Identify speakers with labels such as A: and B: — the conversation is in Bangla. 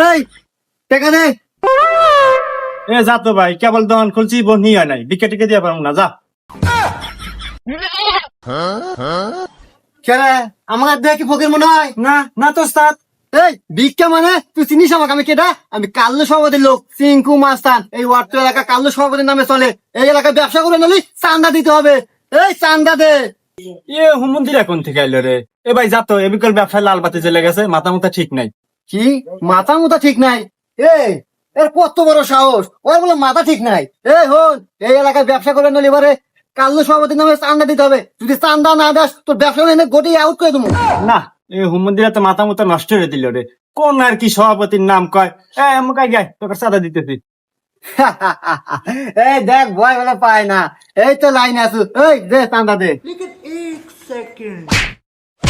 A: এই টাকা দে।
B: এ যা তো ভাই, কেবল দোকান খুলছি, বন্ধ নিয়ে নাই, বিকে টিকে দিয়ে পারবো না, যা।
A: কেরে আমার দেখে কি ফকির মনে হয়?
B: না না তো ওস্তাদ।
A: এই ভিক্ষা মানে তুই চিনিস আমাকে? আমি কেটা? আমি কাল্লু সভাপতির লোক, সিংকু মাস্তান। এই ওয়ার্ড এলাকা কাল্লু সভাপতির নামে চলে। এই এলাকায় ব্যবসা করে নালি চান্দা দিতে হবে। এই চান্দা দে।
B: এ হুমন্দির এখন থেকে আইলো রে। এ ভাই যা তো, এ বিকল ব্যবসায় লাল বাতি জ্বলে গেছে, মাথা মুথা ঠিক নাই।
A: কি মাথা মুথা ঠিক নাই? এই এর কত বড় সাহস! ওর বলে মাথা ঠিক নাই। এই হন, এই এলাকায় ব্যবসা করে নালি এবারে কাল্লু সভাপতির নামে চান্দা দিতে হবে। যদি চান্দা না দাস তোর ব্যবসা এনে গোটি আউট করে দেবো।
B: না, এ হুমন্দিরা তো মাথা মুথা নষ্ট করে দিল রে। কোন আর কি সভাপতির নাম কয়? মুখাই গায় তোকে চাঁদা দিতেছি।
A: এই দেখ ভয় বলে পায় না। এই তো লাইন আছো। এই দে চান্দা দে।
C: लेकिन 1 सेकंड